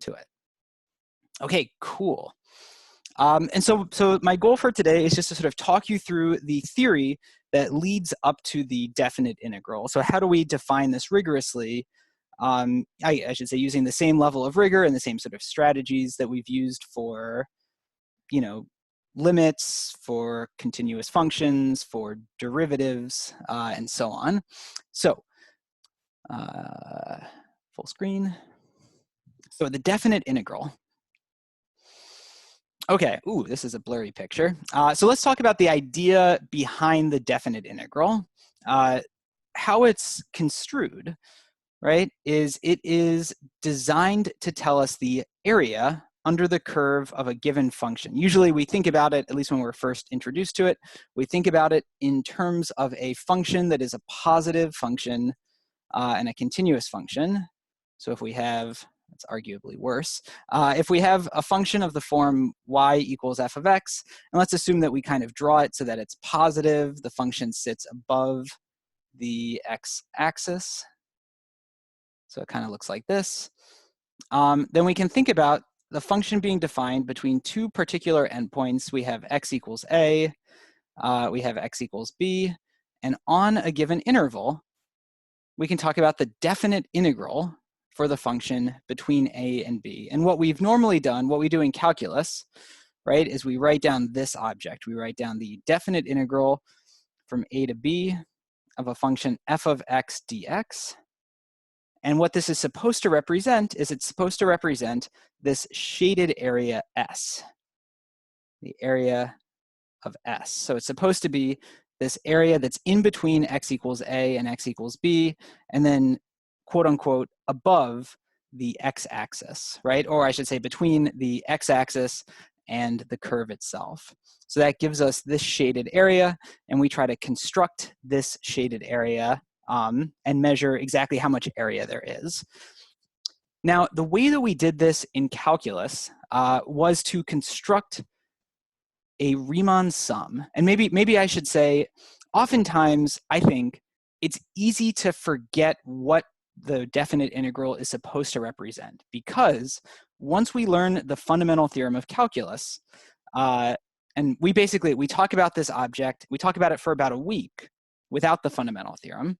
to it. Okay, cool. And so my goal for today is just to sort of talk you through the theory that leads up to the definite integral. So how do we define this rigorously? I should say using the same level of rigor and the same sort of strategies that we've used for, you know, limits, for continuous functions, for derivatives, and so on. So full screen. So the definite integral. Okay, ooh, this is a blurry picture. So let's talk about the idea behind the definite integral. How it's construed, right, is it is designed to tell us the area under the curve of a given function. Usually we think about it, at least when we're first introduced to it, we think about it in terms of a function that is a positive function and a continuous function. So if we have, it's arguably worse, if we have a function of the form y equals f of x, and let's assume that we kind of draw it so that it's positive, the function sits above the x-axis. So it kind of looks like this. Then we can think about the function being defined between two particular endpoints. We have x equals a, we have x equals b, and on a given interval, we can talk about the definite integral for the function between a and b. And what we've normally done, what we do in calculus, right, is we write down this object. We write down the definite integral from a to b of a function f of x dx. And what this is supposed to represent is it's supposed to represent this shaded area S, the area of S. So it's supposed to be this area that's in between x equals a and x equals b, and then quote unquote above the x-axis, right? Or I should say between the x-axis and the curve itself. So that gives us this shaded area, and we try to construct this shaded area and measure exactly how much area there is. Now, the way that we did this in calculus was to construct a Riemann sum. And maybe I should say, oftentimes I think it's easy to forget what the definite integral is supposed to represent, because once we learn the fundamental theorem of calculus, and we talk about this object, we talk about it for about a week without the fundamental theorem,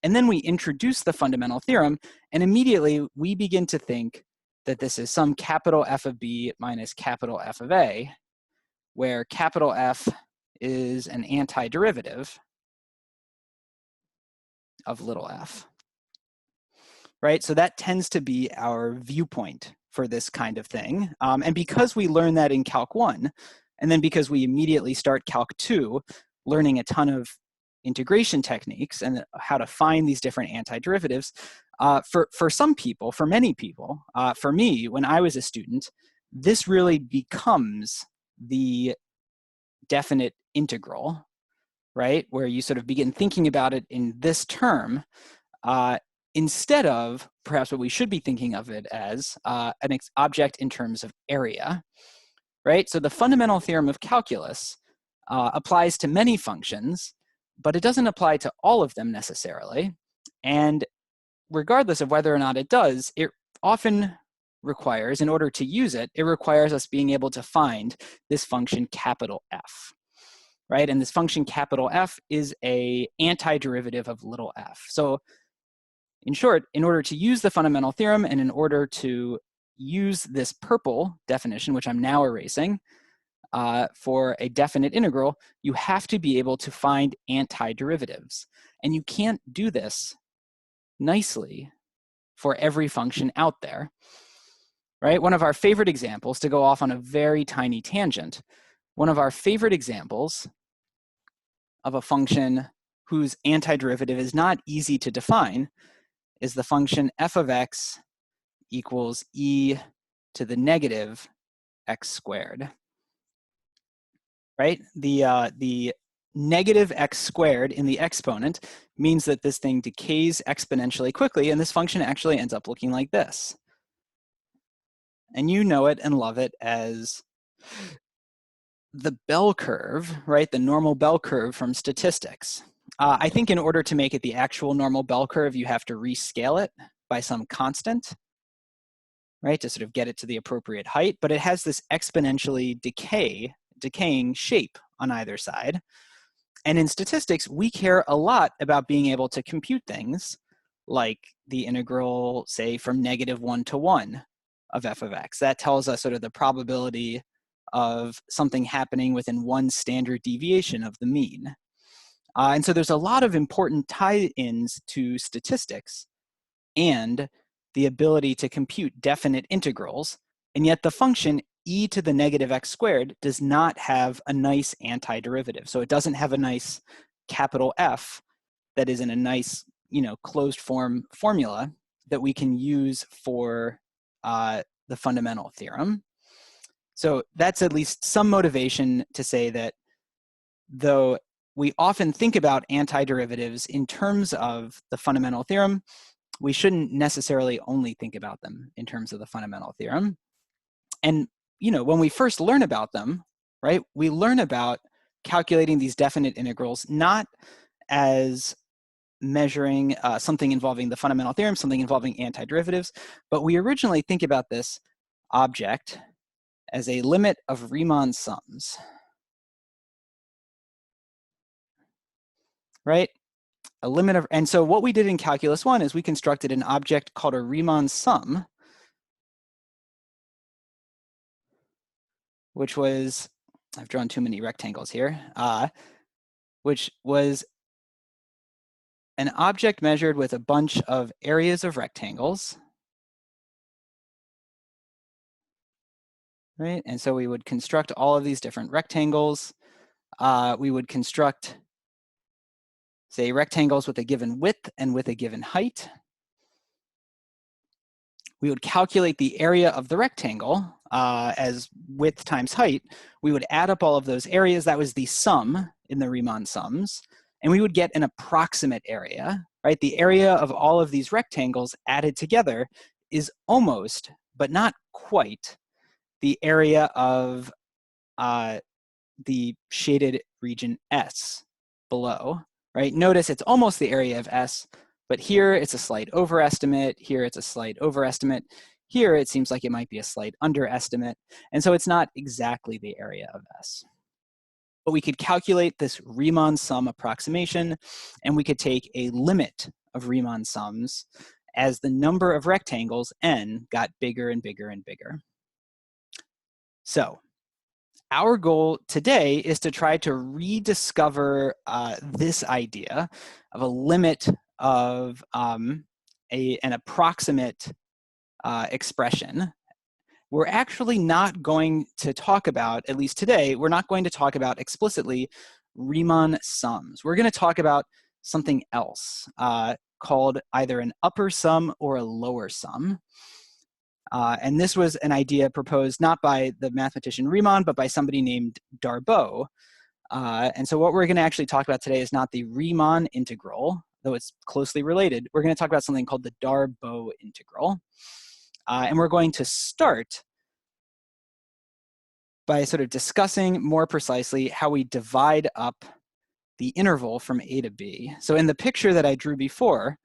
and then we introduce the fundamental theorem, and immediately we begin to think that this is some capital F of B minus capital F of A, where capital F is an antiderivative of little f, right? So that tends to be our viewpoint for this kind of thing. And because we learn that in Calc 1, and then because we immediately start Calc 2, learning a ton of integration techniques and how to find these different antiderivatives, for some people, for many people, for me, when I was a student, this really becomes the definite integral, right? Where you sort of begin thinking about it in this term, instead of perhaps what we should be thinking of it as an object in terms of area, right? So the fundamental theorem of calculus applies to many functions, but it doesn't apply to all of them necessarily. And regardless of whether or not it does, it often requires, in order to use it, it requires us being able to find this function capital F, right? And this function capital F is a antiderivative of little f. So in short, in order to use the fundamental theorem and in order to use this purple definition, which I'm now erasing, for a definite integral, you have to be able to find antiderivatives. And you can't do this nicely for every function out there, right? One of our favorite examples, to go off on a very tiny tangent, one of our favorite examples of a function whose antiderivative is not easy to define is the function f of x equals e to the negative x squared, right? The negative x squared in the exponent means that this thing decays exponentially quickly, and this function actually ends up looking like this. And you know it and love it as the bell curve, right? The normal bell curve from statistics. I think in order to make it the actual normal bell curve, you have to rescale it by some constant, right, to sort of get it to the appropriate height, but it has this exponentially decaying shape on either side. And in statistics, we care a lot about being able to compute things like the integral, say, from -1 to 1 of f of x. That tells us sort of the probability of something happening within one standard deviation of the mean. And so there's a lot of important tie-ins to statistics and the ability to compute definite integrals, and yet the function e to the -x squared does not have a nice antiderivative. So it doesn't have a nice capital F that is in a nice, closed form formula that we can use for the fundamental theorem. So that's at least some motivation to say that though we often think about antiderivatives in terms of the fundamental theorem, we shouldn't necessarily only think about them in terms of the fundamental theorem. And when we first learn about them, right, we learn about calculating these definite integrals not as measuring something involving the fundamental theorem, something involving antiderivatives, but we originally think about this object as a limit of Riemann sums, right? A limit of, and so what we did in Calculus 1 is we constructed an object called a Riemann sum, which was, I've drawn too many rectangles here, which was an object measured with a bunch of areas of rectangles, right? And so we would construct all of these different rectangles. We would construct, say, rectangles with a given width and with a given height. We would calculate the area of the rectangle as width times height. We would add up all of those areas. That was the sum in the Riemann sums. And we would get an approximate area, right? The area of all of these rectangles added together is almost, but not quite, the area of the shaded region S below, right? Notice it's almost the area of S, but here it's a slight overestimate, here it's a slight overestimate, here it seems like it might be a slight underestimate, and so it's not exactly the area of S. But we could calculate this Riemann sum approximation, and we could take a limit of Riemann sums as the number of rectangles, n, got bigger and bigger and bigger. So our goal today is to try to rediscover this idea of a limit of an approximate expression. We're actually not going to talk about, at least today, we're not going to talk about explicitly Riemann sums. We're going to talk about something else called either an upper sum or a lower sum. And this was an idea proposed not by the mathematician Riemann, but by somebody named Darboux. And so what we're going to actually talk about today is not the Riemann integral, though it's closely related. We're going to talk about something called the Darboux integral. And we're going to start by sort of discussing more precisely how we divide up the interval from a to b. So in the picture that I drew before,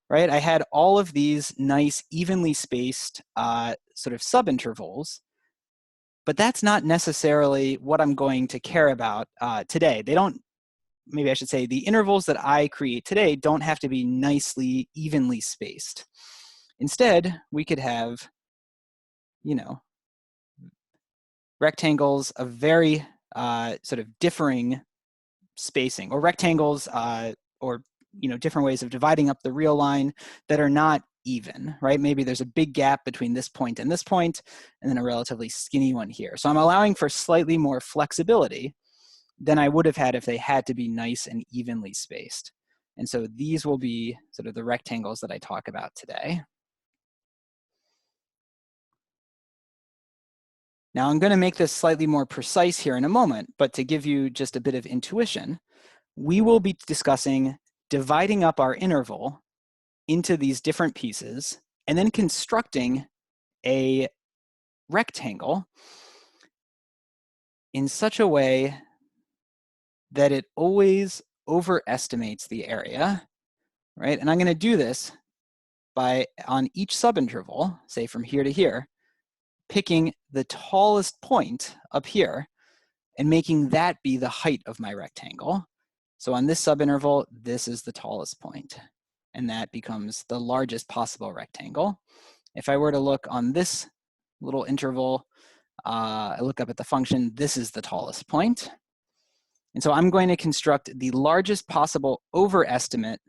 right, I had all of these nice evenly spaced sort of subintervals, but that's not necessarily what I'm going to care about today. They don't, maybe I should say, the intervals that I create today don't have to be nicely evenly spaced. Instead, we could have, rectangles of very sort of differing spacing, or rectangles or different ways of dividing up the real line that are not even, right? Maybe there's a big gap between this point and this point, and then a relatively skinny one here. So I'm allowing for slightly more flexibility than I would have had if they had to be nice and evenly spaced. And so these will be sort of the rectangles that I talk about today. Now I'm going to make this slightly more precise here in a moment, but to give you just a bit of intuition, we will be discussing dividing up our interval into these different pieces and then constructing a rectangle in such a way that it always overestimates the area, right? And I'm going to do this by, on each subinterval, say from here to here, picking the tallest point up here and making that be the height of my rectangle. So on this subinterval, this is the tallest point, and that becomes the largest possible rectangle. If I were to look on this little interval, I look up at the function, this is the tallest point. And so I'm going to construct the largest possible overestimate.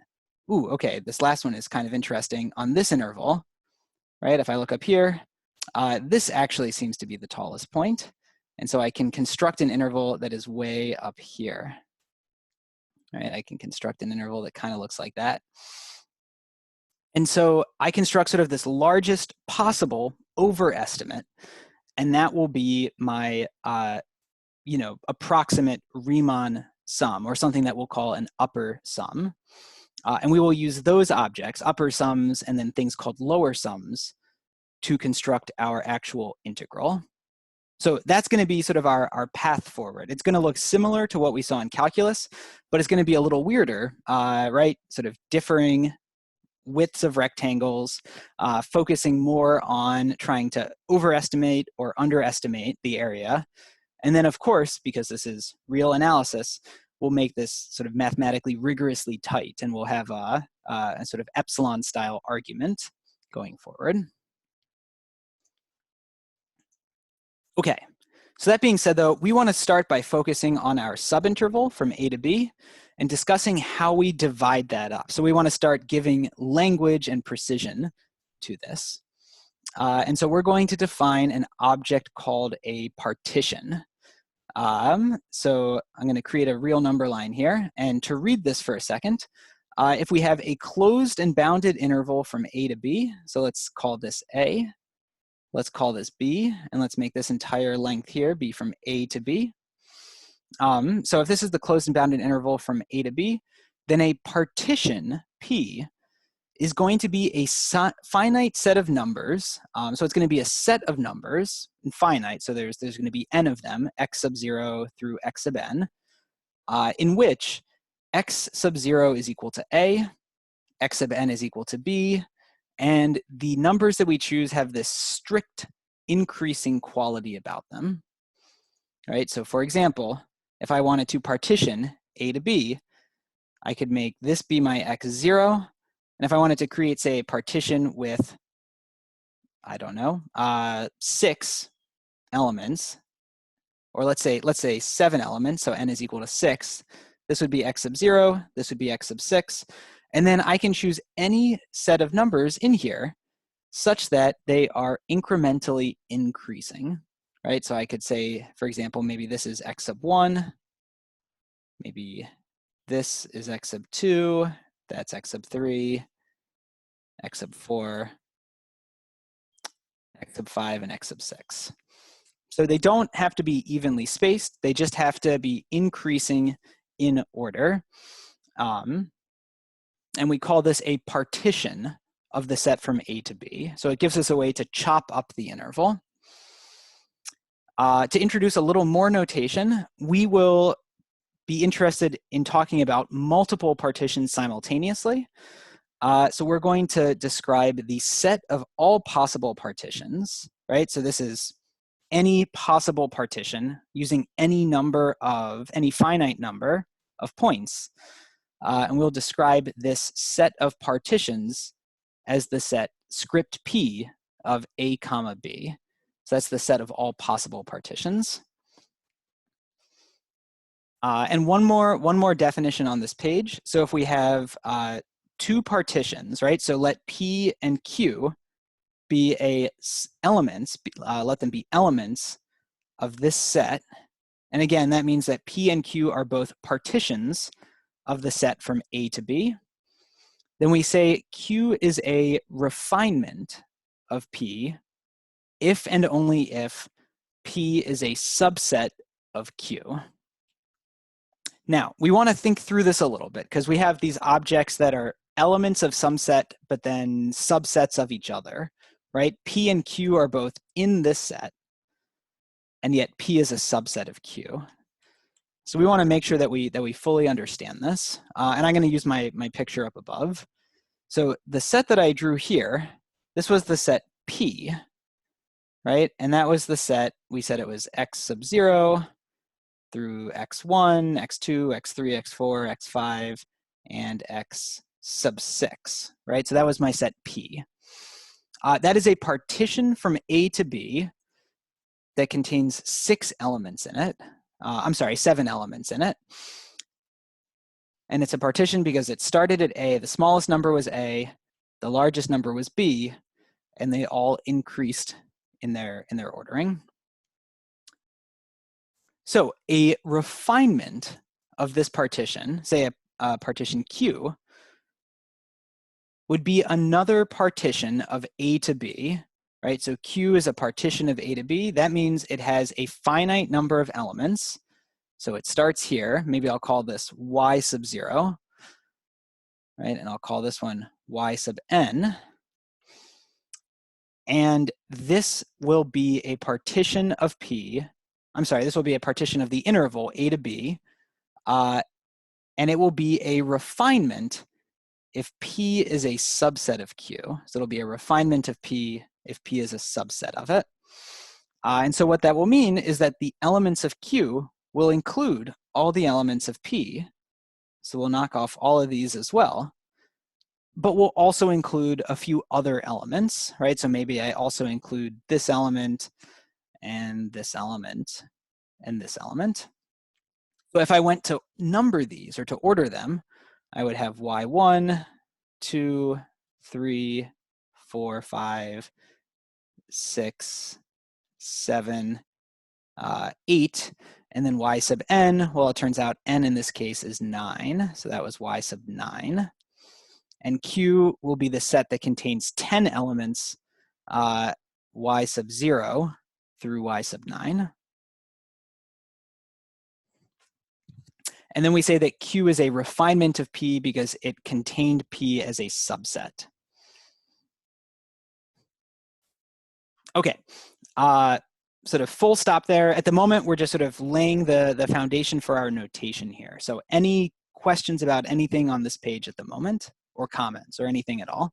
Ooh, okay, this last one is kind of interesting. On this interval, right, if I look up here, this actually seems to be the tallest point. And so I can construct an interval that is way up here. Right, I can construct an interval that kind of looks like that. And so I construct sort of this largest possible overestimate, and that will be my approximate Riemann sum, or something that we'll call an upper sum. And we will use those objects, upper sums and then things called lower sums, to construct our actual integral. So that's going to be sort of our path forward. It's going to look similar to what we saw in calculus, but it's going to be a little weirder, right? Sort of differing widths of rectangles, focusing more on trying to overestimate or underestimate the area. And then, of course, because this is real analysis, we'll make this sort of mathematically rigorously tight, and we'll have a sort of epsilon-style argument going forward. Okay, so that being said, though, we want to start by focusing on our subinterval from A to B and discussing how we divide that up. So we want to start giving language and precision to this. And so we're going to define an object called a partition. So I'm going to create a real number line here. And to read this for a second, if we have a closed and bounded interval from A to B, so let's call this A, let's call this B, and let's make this entire length here be from A to B. So if this is the closed and bounded interval from A to B, then a partition P is going to be a finite set of numbers. So it's going to be a set of numbers, and finite, so there's going to be n of them, x sub 0 through x sub n, in which x sub 0 is equal to A, x sub n is equal to B, and the numbers that we choose have this strict increasing quality about them. Right? So for example, if I wanted to partition A to B, I could make this be my x0, and if I wanted to create, say, a partition with, I don't know, 6 elements, or let's say 7 elements, so n is equal to 6, this would be x sub 0, this would be x sub 6, and then I can choose any set of numbers in here such that they are incrementally increasing, right? So I could say, for example, maybe this is x sub 1, maybe this is x sub 2, that's x sub 3, x sub 4, x sub 5, and x sub 6. So they don't have to be evenly spaced, they just have to be increasing in order. And we call this a partition of the set from A to B. So it gives us a way to chop up the interval. To introduce a little more notation, we will be interested in talking about multiple partitions simultaneously. So we're going to describe the set of all possible partitions, right? So this is any possible partition using any finite number of points. And we'll describe this set of partitions as the set script P of A comma B. So that's the set of all possible partitions. And one more definition on this page. So if we have 2 partitions, right? So let P and Q be let them be elements of this set. And again, that means that P and Q are both partitions of the set from A to B. Then we say Q is a refinement of P if and only if P is a subset of Q. Now, we want to think through this a little bit because we have these objects that are elements of some set, but then subsets of each other, right? P and Q are both in this set, and yet P is a subset of Q. So we want to make sure that we fully understand this. And I'm going to use my picture up above. So the set that I drew here, this was the set P, right? And that was the set, we said it was x sub 0 through x1, x2, x3, x4, x5, and x sub 6, right? So that was my set P. That is a partition from A to B that contains 6 elements in it. I'm sorry, 7 elements in it. And it's a partition because it started at A, the smallest number was A, the largest number was B, and they all increased in their ordering. So a refinement of this partition, say a partition Q, would be another partition of A to B, right? So Q is a partition of A to B. That means it has a finite number of elements. So it starts here. Maybe I'll call this y sub 0, right? And I'll call this one y sub n. And this will be a partition of P. I'm sorry, this will be a partition of the interval A to B. And it will be a refinement if P is a subset of Q. So it'll be a refinement of P if P is a subset of it. And so what that will mean is that the elements of Q will include all the elements of P. So we'll knock off all of these as well. But we'll also include a few other elements, right? So maybe I also include this element and this element and this element. So if I went to number these or to order them, I would have y1, 2, 3, 4, 5, 6, 7, 8, and then y sub n. Well, it turns out n in this case is 9, so that was y sub 9. And Q will be the set that contains 10 elements, y sub 0 through y sub 9. And then we say that Q is a refinement of P because it contained P as a subset. Okay, sort of full stop there. At the moment, we're just sort of laying the foundation for our notation here. So any questions about anything on this page at the moment, or comments, or anything at all?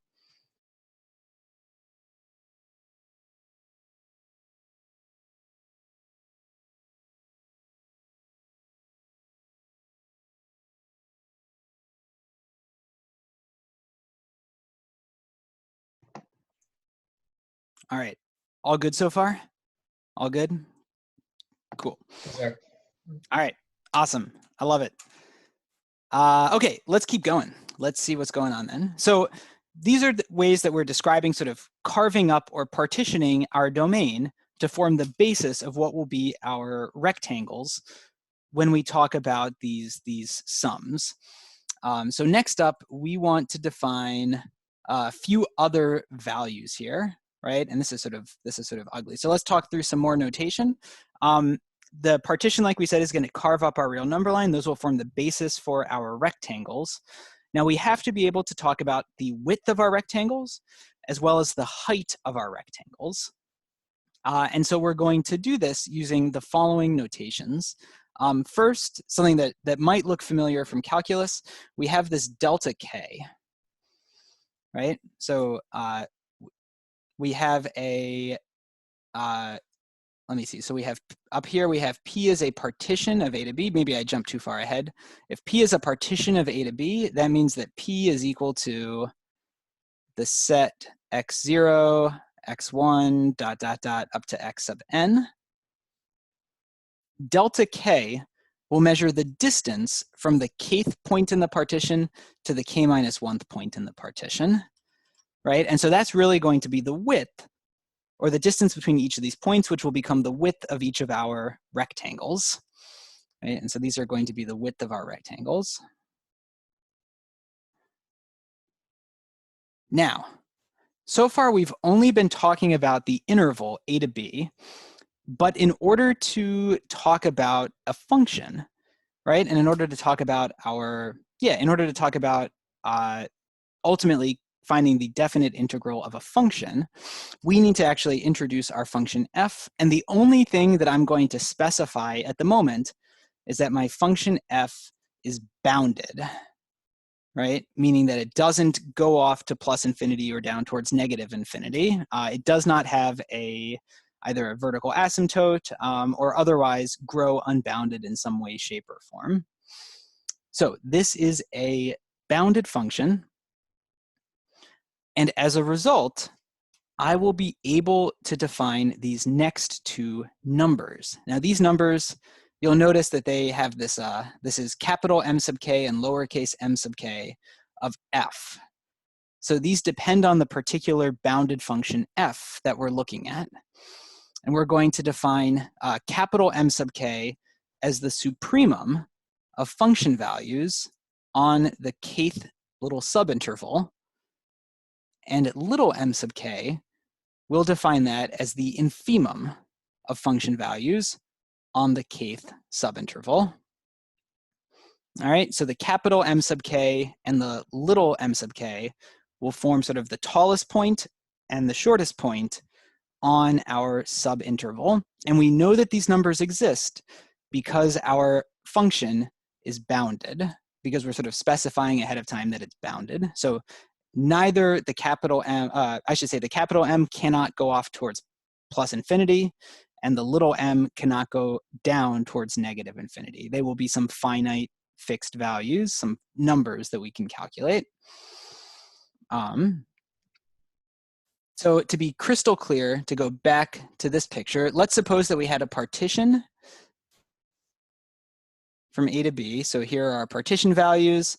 All right, all good so far? All good? Cool. Yeah. All right, awesome, I love it. Okay, let's keep going. Let's see what's going on then. So these are the ways that we're describing sort of carving up or partitioning our domain to form the basis of what will be our rectangles when we talk about these sums. So next up, we want to define a few other values here, right? And this is sort of ugly. So let's talk through some more notation. The partition, like we said, is going to carve up our real number line. Those will form the basis for our rectangles. Now we have to be able to talk about the width of our rectangles as well as the height of our rectangles. And so we're going to do this using the following notations. First, something that might look familiar from calculus, we have this delta k, right? So we have a, let me see, so we have, up here we have P is a partition of A to B. Maybe I jumped too far ahead. If P is a partition of A to B, that means that P is equal to the set x0, x1, ... up to x sub n. Delta k will measure the distance from the kth point in the partition to the k minus 1th point in the partition, right? And so that's really going to be the width, or the distance between each of these points, which will become the width of each of our rectangles, right? And so these are going to be the width of our rectangles. Now, so far we've only been talking about the interval A to B, but in order to talk about a function, right? And in order to talk about ultimately finding the definite integral of a function, we need to actually introduce our function f. And the only thing that I'm going to specify at the moment is that my function f is bounded. right? Meaning that it doesn't go off to plus infinity or down towards negative infinity. It does not have either a vertical asymptote or otherwise grow unbounded in some way, shape, or form. So this is a bounded function. And as a result, I will be able to define these next two numbers. Now these numbers, you'll notice that they have this, this is capital M sub k and lowercase m sub k of f. So these depend on the particular bounded function f that we're looking at. And we're going to define capital M sub k as the supremum of function values on the kth little subinterval. And little m sub k, we'll define that as the infimum of function values on the kth subinterval. All right, so the capital M sub k and the little m sub k will form sort of the tallest point and the shortest point on our subinterval. And we know that these numbers exist because our function is bounded, because we're sort of specifying ahead of time that it's bounded. So neither the capital M, I should say the capital M cannot go off towards plus infinity, and the little m cannot go down towards negative infinity. They will be some finite fixed values, some numbers that we can calculate. So to be crystal clear, to go back to this picture, let's suppose that we had a partition from A to B. So here are our partition values.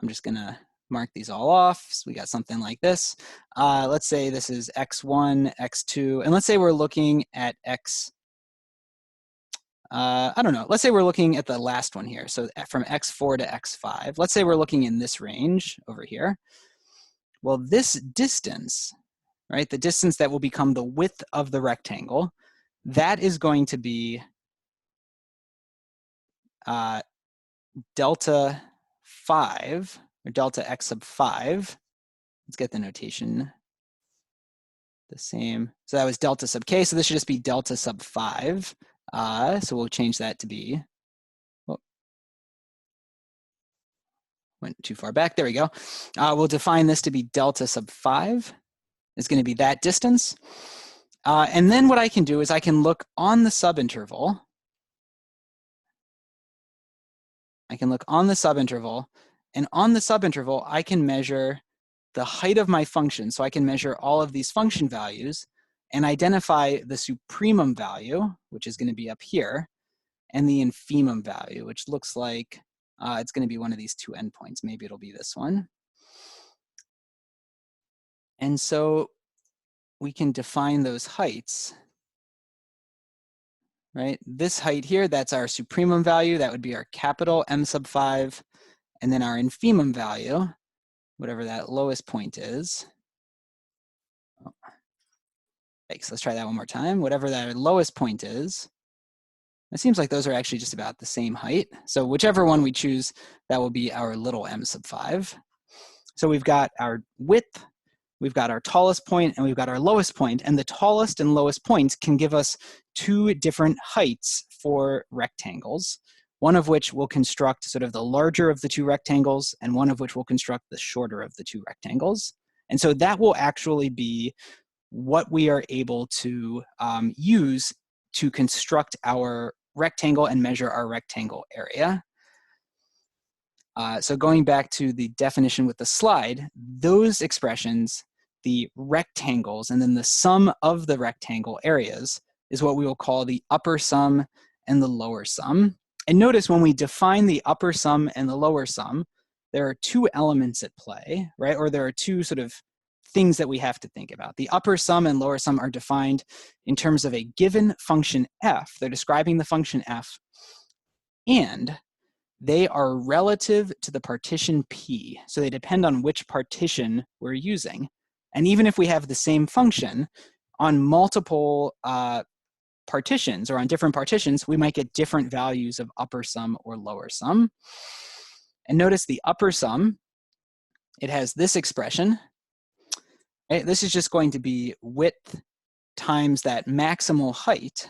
I'm just gonna mark these all off. So we got something like this. Let's say this is x1, x2, and let's say we're looking at x, I don't know, let's say we're looking at the last one here. So from x4 to x5, let's say we're looking in this range over here. Well, this distance, right, the distance that will become the width of the rectangle, that is going to be delta 5, or delta x sub 5. Let's get the notation the same. So that was delta sub k, so this should just be delta sub 5. So we'll change that to be, oh, went too far back, there we go. We'll define this to be delta sub 5. It's going to be that distance. And then what I can do is I can look on the subinterval. I can look on the subinterval, and on the subinterval, I can measure the height of my function. So I can measure all of these function values and identify the supremum value, which is going to be up here, and the infimum value, which looks like it's going to be one of these two endpoints. Maybe it'll be this one. And so we can define those heights, right? This height here, that's our supremum value. That would be our capital M sub 5. And then our infimum value, whatever that lowest point is. Oh. Thanks, let's try that one more time. Whatever that lowest point is. It seems like those are actually just about the same height. So whichever one we choose, that will be our little m sub 5. So we've got our width, we've got our tallest point, and we've got our lowest point. And the tallest and lowest points can give us two different heights for rectangles, one of which will construct sort of the larger of the two rectangles, and one of which will construct the shorter of the two rectangles. And so that will actually be what we are able to use to construct our rectangle and measure our rectangle area. So going back to the definition with the slide, those expressions, the rectangles and then the sum of the rectangle areas, is what we will call the upper sum and the lower sum. And notice when we define the upper sum and the lower sum, there are two elements at play, right? Or there are two sort of things that we have to think about. The upper sum and lower sum are defined in terms of a given function f. They're describing the function f, and they are relative to the partition P. So they depend on which partition we're using. And even if we have the same function on multiple partitions or on different partitions, we might get different values of upper sum or lower sum. And notice the upper sum, it has this expression. Right? This is just going to be width times that maximal height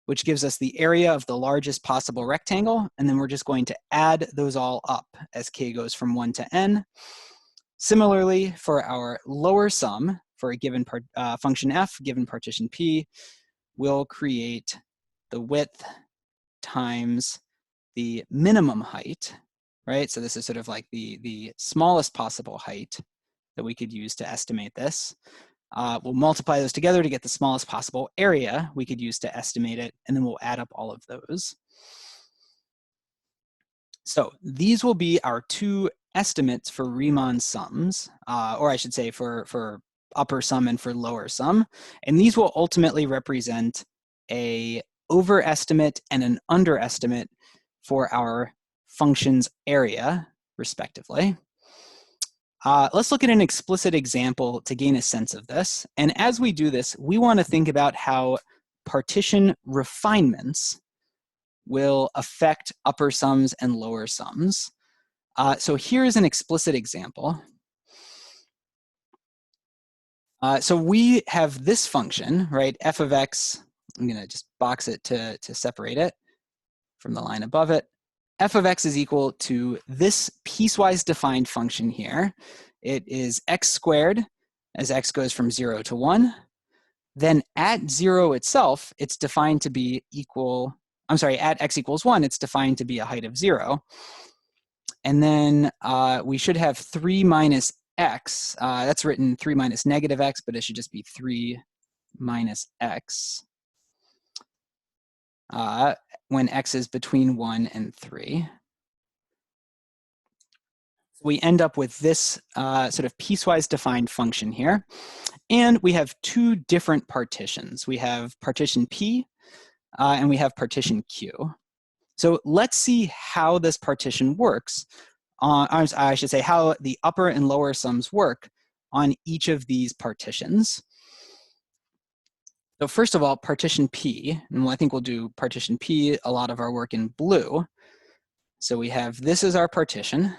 which gives us the area of the largest possible rectangle, and then we're just going to add those all up as k goes from 1 to n. Similarly, for our lower sum, for a given function f, given partition P, we'll create the width times the minimum height, right? So this is sort of like the smallest possible height that we could use to estimate this. We'll multiply those together to get the smallest possible area we could use to estimate it, and then we'll add up all of those. So these will be our two estimates for Riemann sums, or I should say for upper sum and for lower sum. And these will ultimately represent a overestimate and an underestimate for our function's area, respectively. Let's look at an explicit example to gain a sense of this. And as we do this, we want to think about how partition refinements will affect upper sums and lower sums. So here's an explicit example. So we have this function, right, f of x. I'm going to just box it to separate it from the line above it. F of x is equal to this piecewise defined function here. It is x squared as x goes from 0 to 1. Then at 0 itself, it's defined to be equal, I'm sorry, at x equals 1, it's defined to be a height of 0. And then we should have 3 minus x. That's written 3 minus negative x, but it should just be 3 minus x when x is between 1 and 3. We end up with this sort of piecewise defined function here. And we have two different partitions. We have partition P and we have partition Q. So let's see how this partition works. I should say how the upper and lower sums work on each of these partitions. So first of all, partition P, and I think we'll do partition P, a lot of our work in blue. So we have this is our partition.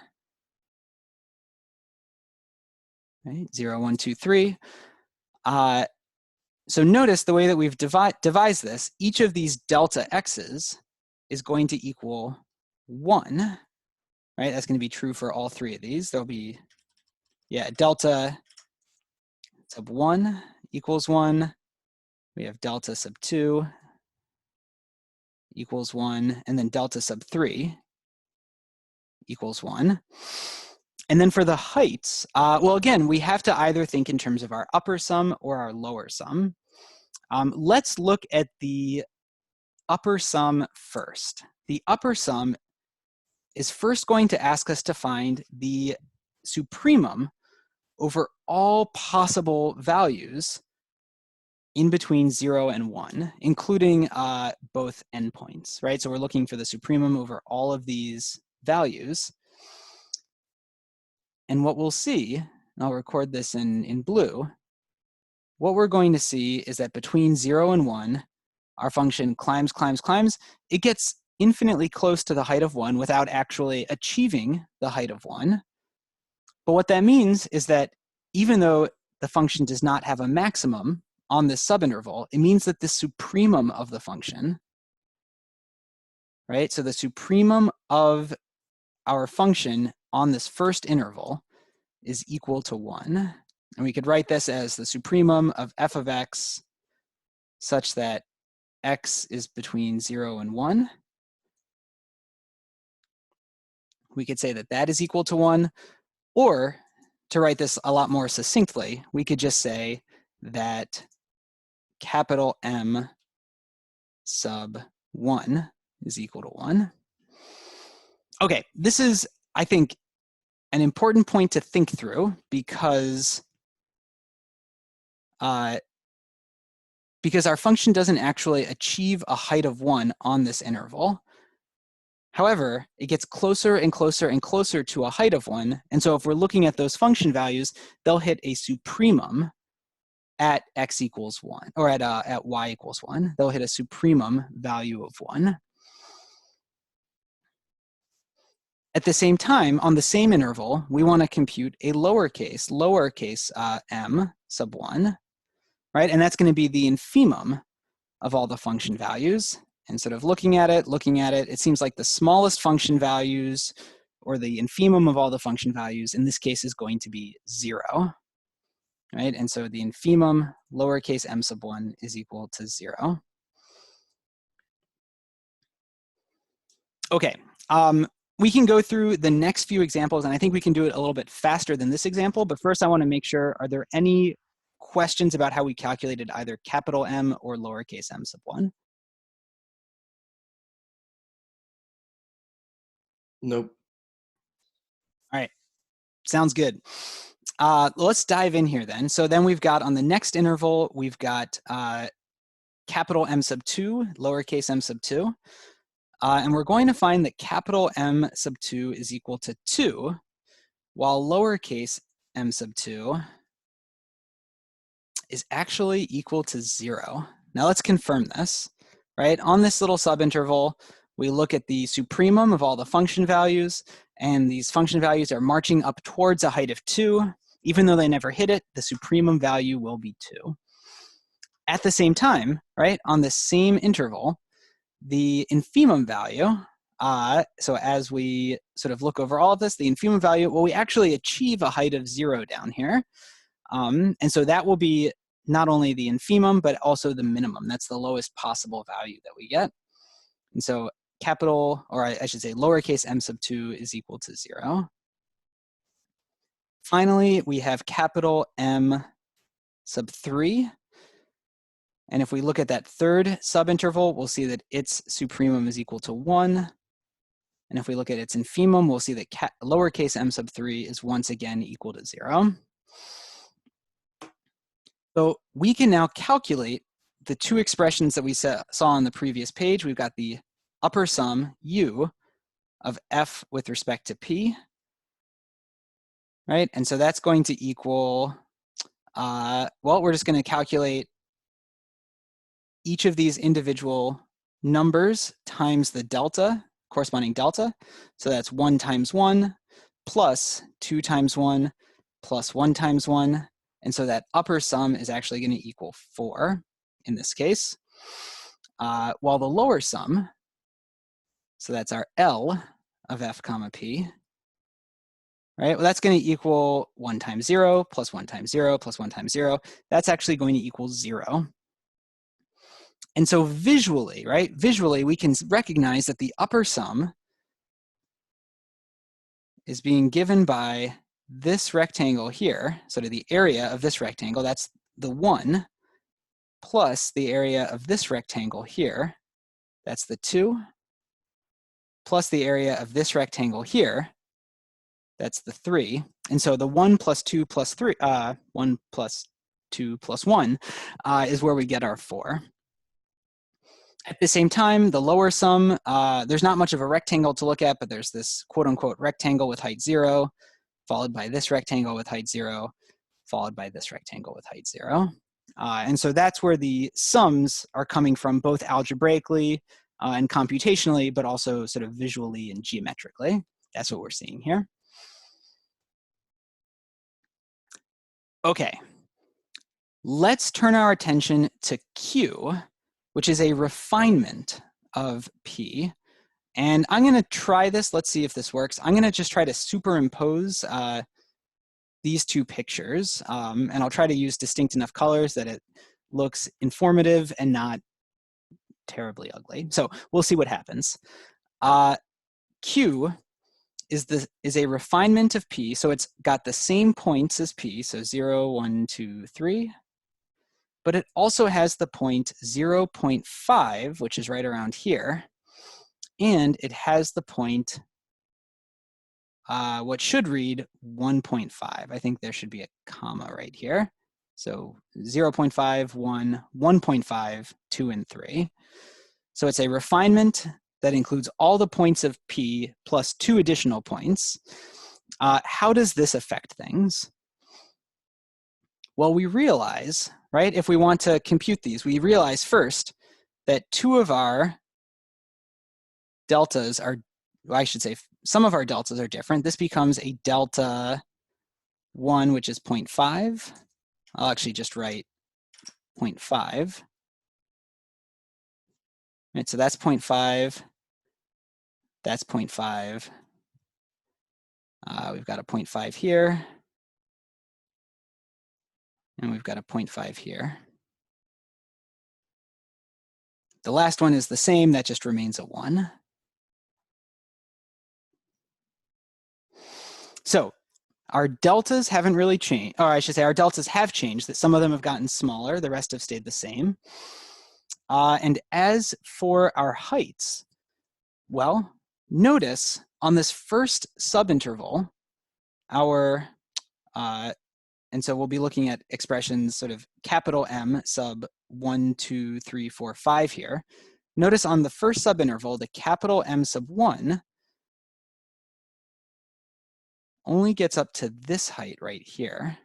Right, 0, 1, 2, 3. So notice the way that we've devised this, each of these delta x's is going to equal 1, right? That's going to be true for all three of these. There'll be, yeah, delta sub 1 equals 1. We have delta sub 2 equals 1, and then delta sub 3 equals 1. And then for the heights, well, again, we have to either think in terms of our upper sum or our lower sum. Let's look at the upper sum first. The upper sum is first going to ask us to find the supremum over all possible values in between 0 and 1, including both endpoints, right? So we're looking for the supremum over all of these values. And what we'll see, and I'll record this in blue, what we're going to see is that between 0 and 1, our function climbs, climbs, climbs. It gets infinitely close to the height of 1 without actually achieving the height of 1. But what that means is that even though the function does not have a maximum on this subinterval, it means that the supremum of the function, right? So the supremum of our function on this first interval is equal to 1. And we could write this as the supremum of f of x such that x is between 0 and 1. We could say that that is equal to 1. Or, to write this a lot more succinctly, we could just say that capital M sub 1 is equal to 1. Okay, this is, I think, an important point to think through because our function doesn't actually achieve a height of 1 on this interval. However, it gets closer and closer and closer to a height of 1. And so if we're looking at those function values, they'll hit a supremum at x equals 1, or at y equals 1. They'll hit a supremum value of 1. At the same time, on the same interval, we want to compute a lowercase m sub 1, right? And that's going to be the infimum of all the function values. And sort of looking at it, it seems like the smallest function values, or the infimum of all the function values, in this case is going to be 0. Right? And so the infimum lowercase m sub 1 is equal to 0. Okay, we can go through the next few examples, and I think we can do it a little bit faster than this example, but first I want to make sure, are there any questions about how we calculated either capital M or lowercase m sub 1? Nope. All right, sounds good. Let's dive in here then. So then we've got on the next interval, we've got capital M sub 2, lowercase m sub 2. And we're going to find that capital M sub 2 is equal to 2, while lowercase m sub 2 is actually equal to 0. Now let's confirm this, right? On this little subinterval, we look at the supremum of all the function values, and these function values are marching up towards a height of 2. Even though they never hit it, the supremum value will be 2. At the same time, right, on the same interval, the infimum value, so as we sort of look over all of this, the infimum value, well, we actually achieve a height of 0 down here. And so that will be not only the infimum, but also the minimum. That's the lowest possible value that we get. And so capital, or I should say lowercase m sub 2 is equal to 0. Finally, we have capital M sub 3. And if we look at that third subinterval, we'll see that its supremum is equal to 1. And if we look at its infimum, we'll see that lowercase m sub 3 is once again equal to 0. So we can now calculate the two expressions that we saw on the previous page. We've got the upper sum, u, of f with respect to p, right? And so that's going to equal, well, we're just going to calculate each of these individual numbers times the delta, corresponding delta. So that's 1 times 1 plus 2 times 1 plus 1 times 1. And so that upper sum is actually going to equal 4 in this case. While the lower sum, so that's our L of f comma p, right? Well, that's going to equal 1 times 0 plus 1 times 0 plus 1 times 0. That's actually going to equal 0. And so visually, right, visually we can recognize that the upper sum is being given by this rectangle here. So to the area of this rectangle, that's the 1, plus the area of this rectangle here, that's the 2, plus the area of this rectangle here, that's the 3. And so the 1 plus 2 plus 3, 1 plus 2 plus 1 is where we get our 4. At the same time, the lower sum, there's not much of a rectangle to look at, but there's this quote-unquote rectangle with height 0, followed by this rectangle with height 0, followed by this rectangle with height 0. And so that's where the sums are coming from, both algebraically and computationally, but also sort of visually and geometrically. That's what we're seeing here. Okay, let's turn our attention to Q, which is a refinement of P. And I'm going to try this. Let's see if this works. I'm going to just try to superimpose these two pictures. And I'll try to use distinct enough colors that it looks informative and not terribly ugly. So we'll see what happens. Q is a refinement of P. So it's got the same points as P. So 0, 1, 2, 3. But it also has the point 0.5, which is right around here. And it has the point, what should read 1.5. I think there should be a comma right here. So 0.5, 1, 1.5, 2, and 3. So it's a refinement that includes all the points of P plus 2 additional points. How does this affect things? Well, we realize, right, if we want to compute these, we realize first that 2 of our deltas are, well, I should say some of our deltas are different. This becomes a delta 1, which is 0.5. I'll actually just write 0.5. Right, so that's 0.5. That's 0.5. We've got a 0.5 here. And we've got a 0.5 here. The last one is the same, that just remains a 1. So our deltas haven't really changed, or I should say our deltas have changed, that some of them have gotten smaller, the rest have stayed the same. And as for our heights, well, notice on this first subinterval, our, and so we'll be looking at expressions sort of capital M sub 1, 2, 3, 4, 5 here. Notice on the first subinterval, the capital M sub 1 only gets up to this height right here,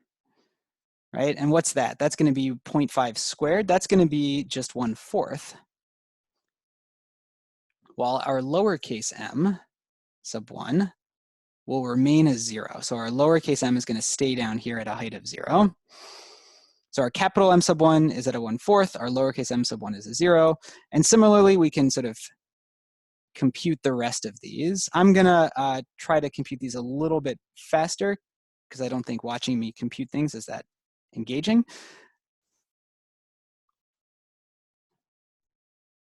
right? And what's that? That's going to be 0.5 squared. That's going to be just 1/4. While our lowercase m sub 1 will remain as 0. So our lowercase m is going to stay down here at a height of 0. So our capital M sub 1 is at a 1/4. Our lowercase m sub 1 is a 0. And similarly, we can sort of compute the rest of these. I'm going to try to compute these a little bit faster because I don't think watching me compute things is that engaging.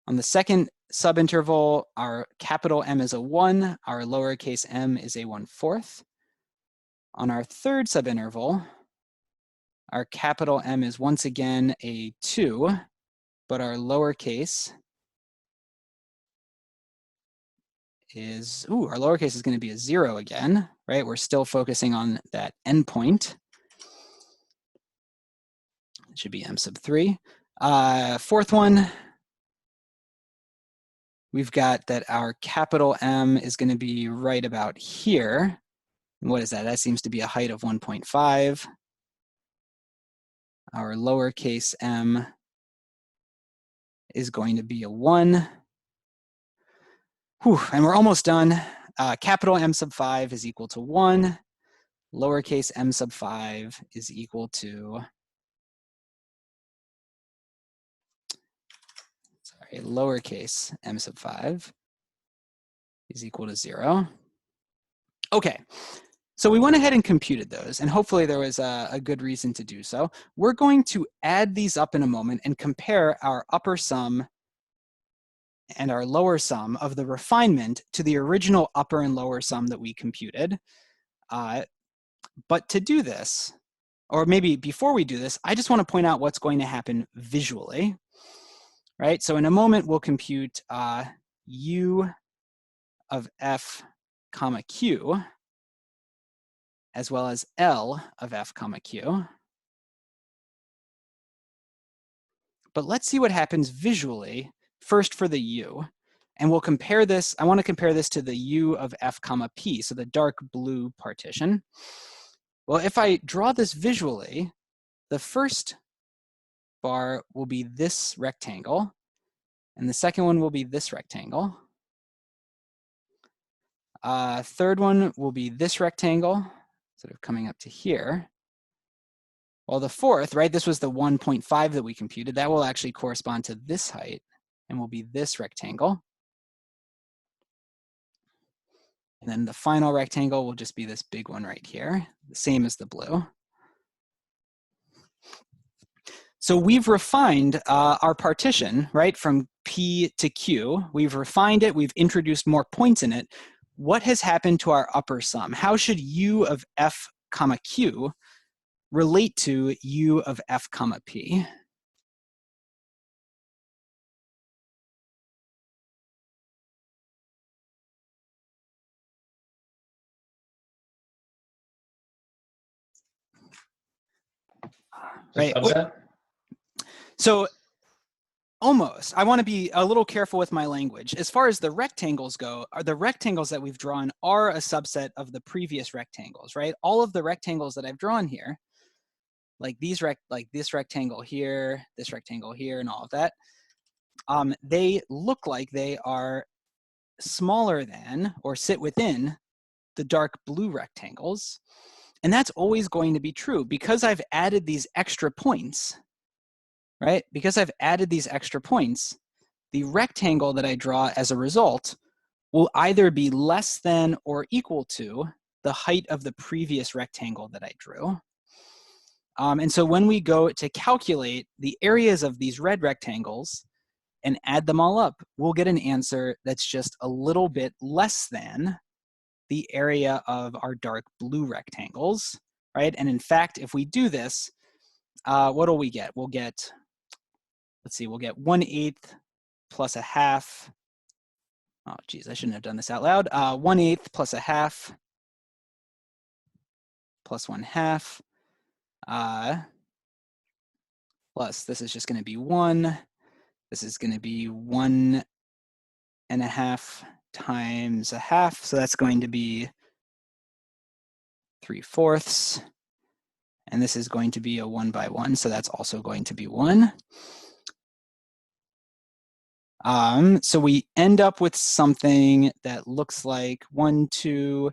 On the second subinterval, our capital M is a 1, our lowercase m is a 1/4. On our third subinterval, our capital M is once again a 2, but our lowercase is, our lowercase is going to be a 0 again, right? We're still focusing on that endpoint. It should be M sub 3. Fourth one, we've got that our capital M is going to be right about here. And what is that? That seems to be a height of 1.5. Our lowercase m is going to be a 1. Whew, and we're almost done. Capital M sub 5 is equal to 1. Lowercase m sub 5 is equal to, lowercase m sub 5 is equal to 0. Okay, so we went ahead and computed those, and hopefully there was a good reason to do so. We're going to add these up in a moment and compare our upper sum and our lower sum of the refinement to the original upper and lower sum that we computed. But to do this, or maybe before we do this, I just want to point out what's going to happen visually, right? So in a moment, we'll compute u of f comma q, as well as L of f comma q. But let's see what happens visually first for the u. And we'll compare this, I want to compare this to the u of f comma p, so the dark blue partition. Well, if I draw this visually, the first bar will be this rectangle, and the second one will be this rectangle. Third one will be this rectangle, sort of coming up to here. Well, the fourth, right, this was the 1.5 that we computed, that will actually correspond to this height and will be this rectangle. And then the final rectangle will just be this big one right here, the same as the blue. So we've refined our partition, right, from P to Q. We've refined it, we've introduced more points in it. What has happened to our upper sum? How should u of f comma q relate to u of f comma p? Right. So almost. I want to be a little careful with my language. As far as the rectangles go, the rectangles that we've drawn are a subset of the previous rectangles, right? All of the rectangles that I've drawn here, like these this rectangle here, and all of that, they look like they are smaller than or sit within the dark blue rectangles. And that's always going to be true because I've added these extra points, right? Because I've added these extra points, the rectangle that I draw as a result will either be less than or equal to the height of the previous rectangle that I drew. And so when we go to calculate the areas of these red rectangles and add them all up, we'll get an answer that's just a little bit less than the area of our dark blue rectangles, right? And in fact, if we do this, what will we get? We'll get, let's see, we'll get 1/8 plus a half. Oh, geez, I shouldn't have done this out loud. 1/8 plus a half plus 1/2. Plus, this is just going to be 1. This is going to be 1 1/2 times a half. So that's going to be 3/4. And this is going to be a 1 by 1. So that's also going to be 1. So we end up with something that looks like 1, 2,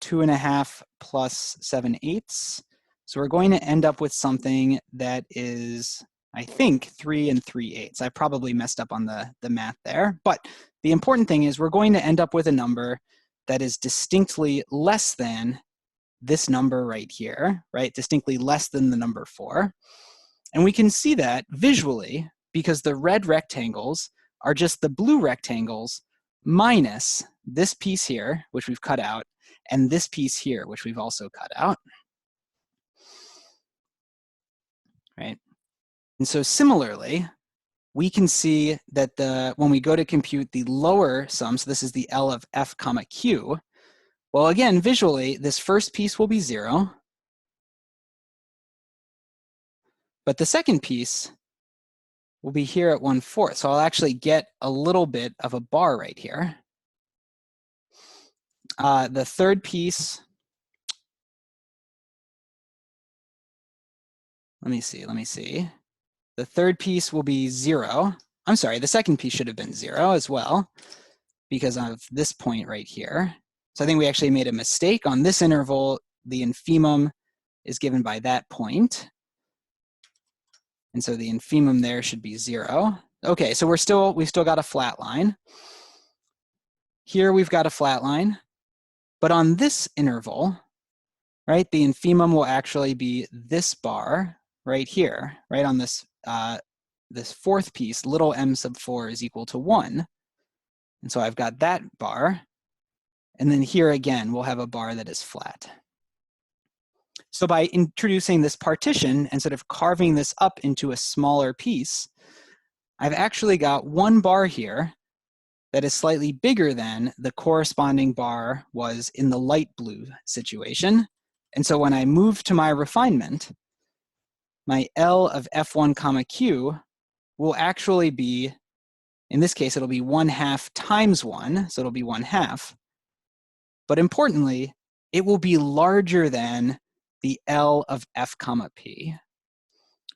2.5 plus 7/8. So we're going to end up with something that is, I think, 3 3/8. I probably messed up on the math there. But the important thing is we're going to end up with a number that is distinctly less than this number right here, right? Distinctly less than the number 4. And we can see that visually because the red rectangles are just the blue rectangles minus this piece here, which we've cut out, and this piece here, which we've also cut out, right? And so similarly, we can see that when we go to compute the lower sum, so this is the L of F comma Q, well, again, visually, this first piece will be 0, but the second piece will be here at 1/4. So I'll actually get a little bit of a bar right here. The third piece, let me see. The third piece will be 0. I'm sorry, the second piece should have been 0 as well because of this point right here. So I think we actually made a mistake on this interval. The infimum is given by that point. And so the infimum there should be 0. Okay, so we've still got a flat line. Here we've got a flat line. But on this interval, right, the infimum will actually be this bar right here, right on this, this fourth piece, little m sub 4 is equal to 1. And so I've got that bar. And then here again, we'll have a bar that is flat. So by introducing this partition and sort of carving this up into a smaller piece, I've actually got one bar here that is slightly bigger than the corresponding bar was in the light blue situation. And so when I move to my refinement, my L of F1 comma Q will actually be, in this case, it'll be 1/2 times 1, so it'll be 1/2. But importantly, it will be larger than the L of F comma P,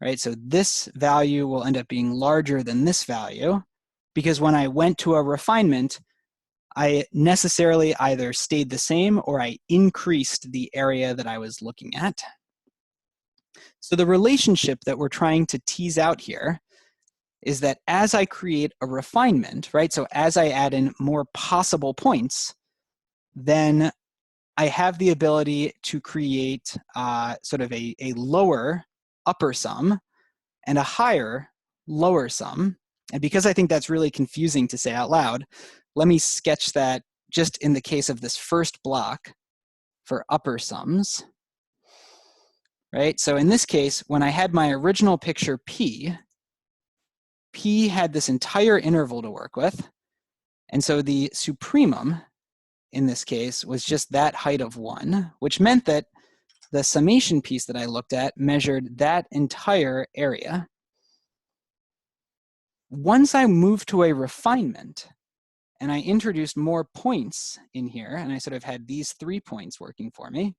right? So this value will end up being larger than this value because when I went to a refinement, I necessarily either stayed the same or I increased the area that I was looking at. So the relationship that we're trying to tease out here is that as I create a refinement, right? So as I add in more possible points, then I have the ability to create sort of a lower upper sum and a higher lower sum. And because I think that's really confusing to say out loud, let me sketch that just in the case of this first block for upper sums, right? So in this case, when I had my original picture P had this entire interval to work with. And so the supremum in this case was just that height of 1, which meant that the summation piece that I looked at measured that entire area. Once I moved to a refinement and I introduced more points in here, and I sort of had these 3 points working for me,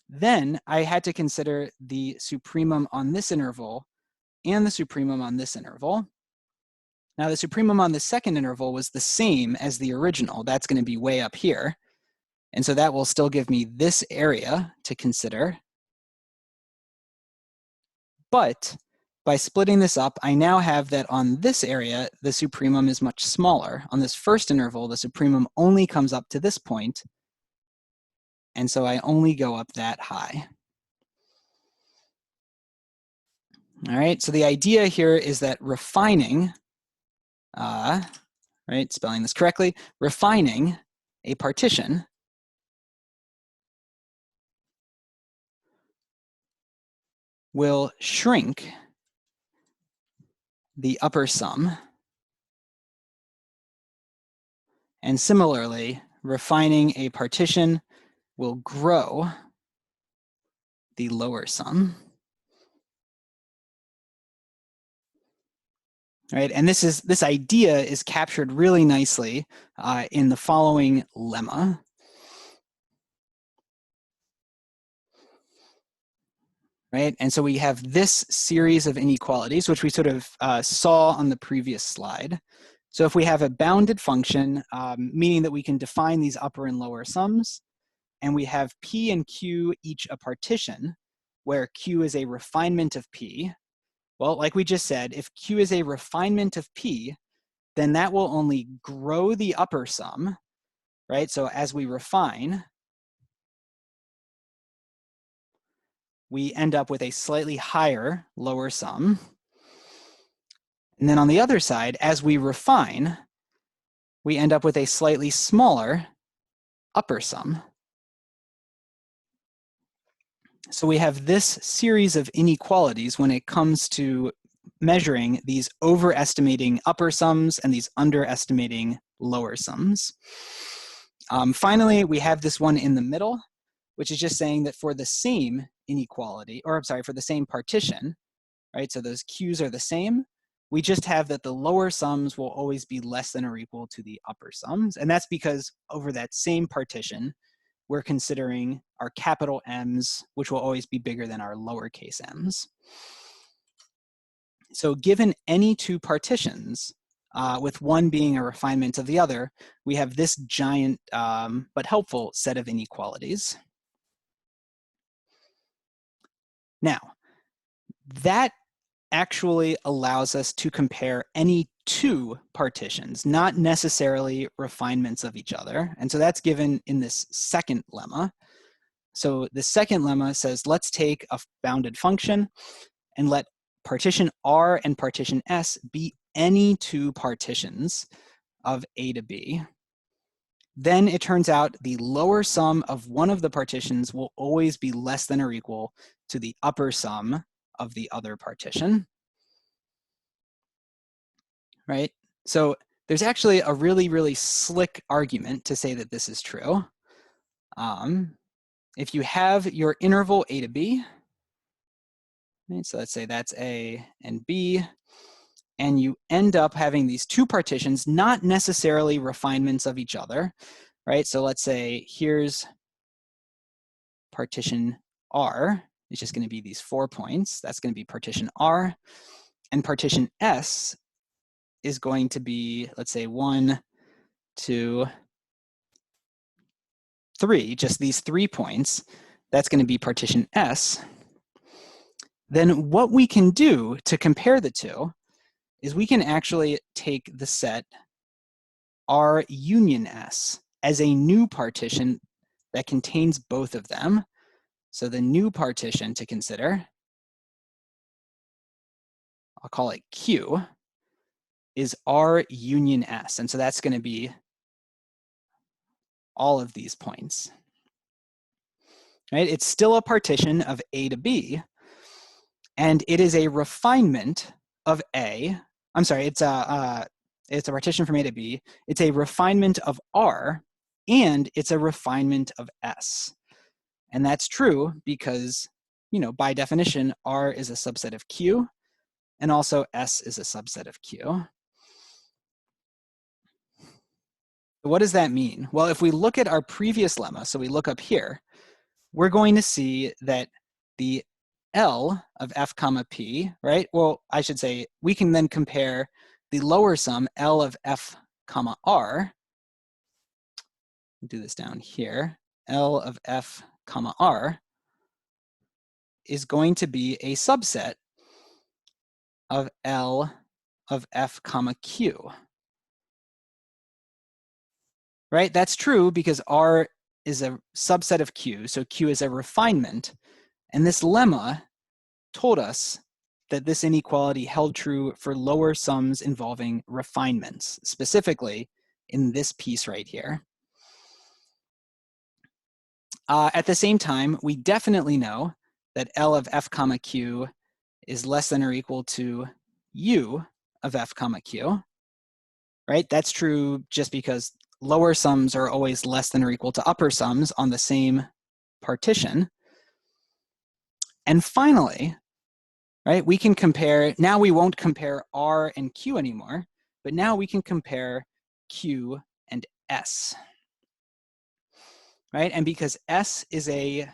then I had to consider the supremum on this interval and the supremum on this interval. Now the supremum on the second interval was the same as the original. That's going to be way up here. And so that will still give me this area to consider. But by splitting this up, I now have that on this area, the supremum is much smaller. On this first interval, the supremum only comes up to this point, and so I only go up that high. All right, so the idea here is that refining, right, spelling this correctly, refining a partition will shrink the upper sum, and similarly, refining a partition will grow the lower sum. Right, and this idea is captured really nicely in the following lemma. Right, and so we have this series of inequalities, which we sort of saw on the previous slide. So if we have a bounded function, meaning that we can define these upper and lower sums, and we have P and Q each a partition, where Q is a refinement of P. Well, like we just said, if Q is a refinement of P, then that will only grow the upper sum, right? So as we refine, we end up with a slightly higher lower sum. And then on the other side, as we refine, we end up with a slightly smaller upper sum. So we have this series of inequalities when it comes to measuring these overestimating upper sums and these underestimating lower sums. Finally, we have this one in the middle, which is just saying that for the same inequality, or I'm sorry, for the same partition, right? So those Q's are the same. We just have that the lower sums will always be less than or equal to the upper sums. And that's because over that same partition, we're considering our capital M's, which will always be bigger than our lowercase m's. So given any two partitions, with one being a refinement of the other, we have this giant but helpful set of inequalities. Now, that actually allows us to compare any two partitions, not necessarily refinements of each other. And so that's given in this second lemma. So the second lemma says, let's take a bounded function and let partition R and partition S be any two partitions of A to B. Then it turns out the lower sum of one of the partitions will always be less than or equal to the upper sum of the other partition. Right? So there's actually a really, really slick argument to say that this is true. If you have your interval A to B, right, so let's say that's A and B, and you end up having these two partitions, not necessarily refinements of each other, right? So let's say here's partition R, it's just gonna be these 4 points. That's gonna be partition R, and partition S is going to be, let's say 1, 2, 3, just these 3 points. That's going to be partition S. Then what we can do to compare the two is we can actually take the set R union S as a new partition that contains both of them. So the new partition to consider, I'll call it Q, is R union S. And so that's going to be all of these points. Right? It's still a partition of A to B, and it is a refinement of A. I'm sorry, it's a partition from A to B. It's a refinement of R, and it's a refinement of S. And that's true because, you know, by definition, R is a subset of Q, and also S is a subset of Q. What does that mean? Well, if we look at our previous lemma, so we look up here, we're going to see that the L of F comma P, right? Well, I should say we can then compare the lower sum L of F comma R. I'll do this down here. L of F comma R is going to be a subset of L of F comma Q. Right, that's true because R is a subset of Q, so Q is a refinement. And this lemma told us that this inequality held true for lower sums involving refinements, specifically in this piece right here. At the same time, we definitely know that L of F comma Q is less than or equal to U of F comma Q, right? That's true just because lower sums are always less than or equal to upper sums on the same partition. And finally, right, we can compare, now we won't compare R and Q anymore, but now we can compare Q and S, right? And because S is a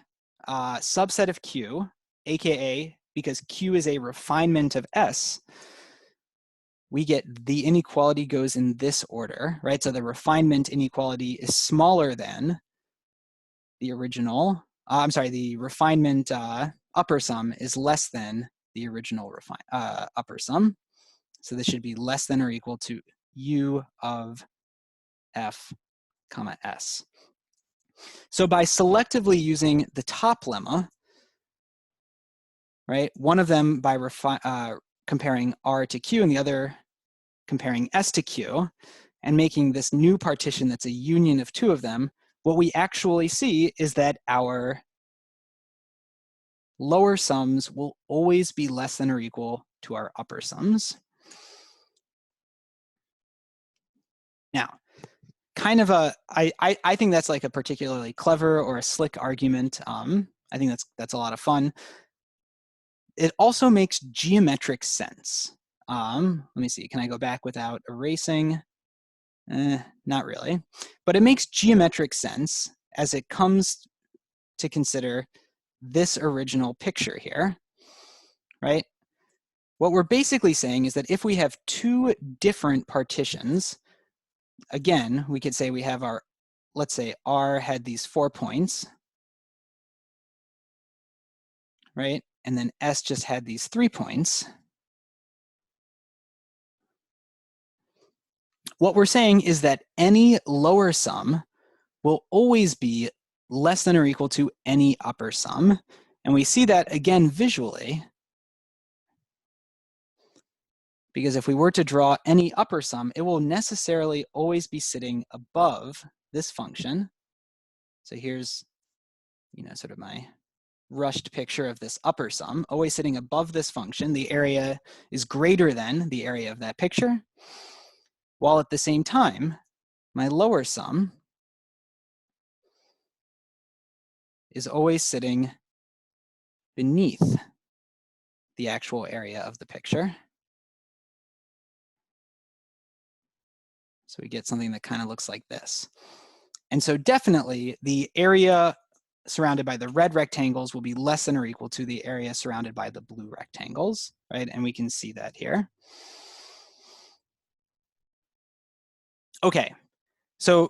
subset of Q, AKA because Q is a refinement of S, we get the inequality goes in this order, right? So the refinement inequality is smaller than the original, the refinement upper sum is less than the original upper sum. So this should be less than or equal to U of F comma S. So by selectively using the top lemma, right, one of them by comparing R to Q and the other comparing S to Q, and making this new partition that's a union of two of them, what we actually see is that our lower sums will always be less than or equal to our upper sums. Now, kind of I think that's like a particularly clever or a slick argument. I think that's a lot of fun. It also makes geometric sense. Let me see, can I go back without erasing? Not really, but it makes geometric sense as it comes to consider this original picture here, right? What we're basically saying is that if we have two different partitions, again, we could say we have our, let's say R had these 4 points, right? And then S just had these 3 points. What we're saying is that any lower sum will always be less than or equal to any upper sum. And we see that again visually, because if we were to draw any upper sum, it will necessarily always be sitting above this function. So here's, sort of my rushed picture of this upper sum, always sitting above this function. The area is greater than the area of that picture, while at the same time, my lower sum is always sitting beneath the actual area of the picture. So we get something that kind of looks like this. And so definitely the area surrounded by the red rectangles will be less than or equal to the area surrounded by the blue rectangles, right? And we can see that here. Okay, so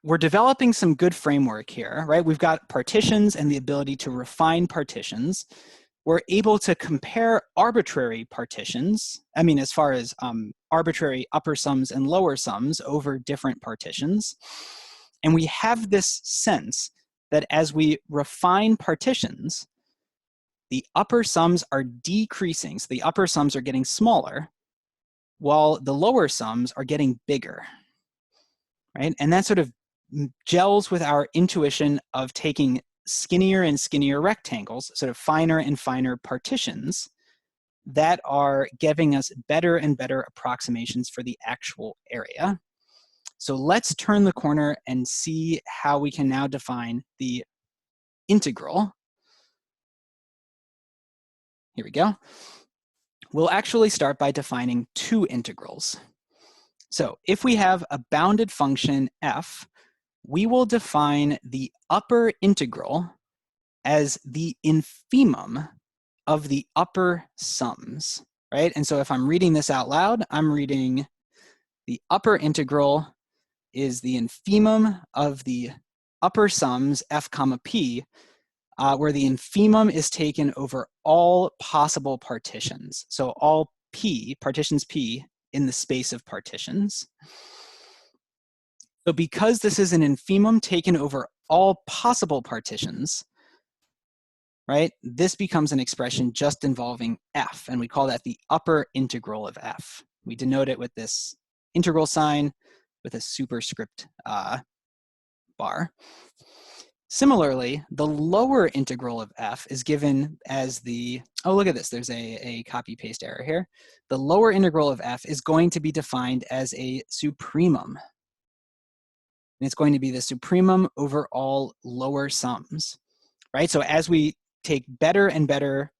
we're developing some good framework here, right? We've got partitions and the ability to refine partitions. We're able to compare arbitrary partitions, as far as arbitrary upper sums and lower sums over different partitions. And we have this sense that as we refine partitions, the upper sums are decreasing. So the upper sums are getting smaller, while the lower sums are getting bigger, right? And that sort of gels with our intuition of taking skinnier and skinnier rectangles, sort of finer and finer partitions that are giving us better and better approximations for the actual area. So let's turn the corner and see how we can now define the integral. Here we go. We'll actually start by defining two integrals. So if we have a bounded function f, we will define the upper integral as the infimum of the upper sums, right? And so if I'm reading this out loud, I'm reading the upper integral is the infimum of the upper sums f comma p, where the infimum is taken over all possible partitions. So all P, partitions P, in the space of partitions. So because this is an infimum taken over all possible partitions, right, this becomes an expression just involving f, and we call that the upper integral of f. We denote it with this integral sign with a superscript bar. Similarly, the lower integral of f is given as the, oh, look at this, there's a copy-paste error here. The lower integral of f is going to be defined as a supremum. And it's going to be the supremum over all lower sums, right? So as we take better and better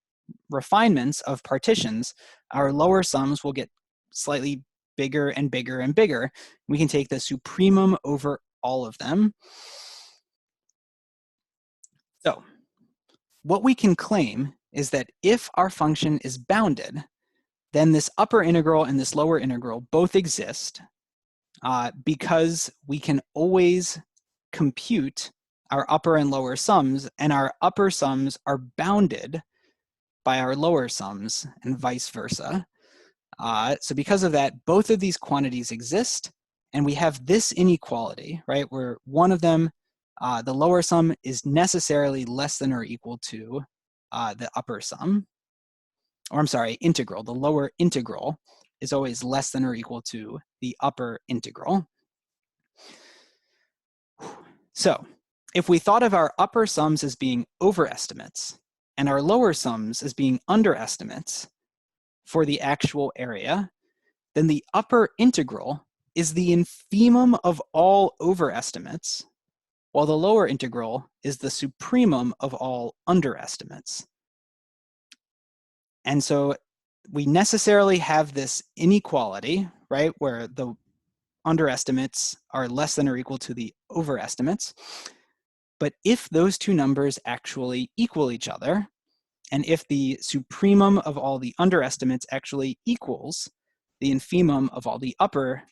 refinements of partitions, our lower sums will get slightly bigger and bigger and bigger. We can take the supremum over all of them. So what we can claim is that if our function is bounded, then this upper integral and this lower integral both exist because we can always compute our upper and lower sums, and our upper sums are bounded by our lower sums and vice versa. So because of that, both of these quantities exist, and we have this inequality, right, where one of them, the lower sum is necessarily less than or equal to the upper sum, or I'm sorry, integral. The lower integral is always less than or equal to the upper integral. So if we thought of our upper sums as being overestimates and our lower sums as being underestimates for the actual area, then the upper integral is the infimum of all overestimates, while the lower integral is the supremum of all underestimates. And so we necessarily have this inequality, right, where the underestimates are less than or equal to the overestimates. But if those two numbers actually equal each other, and if the supremum of all the underestimates actually equals the infimum of all the upper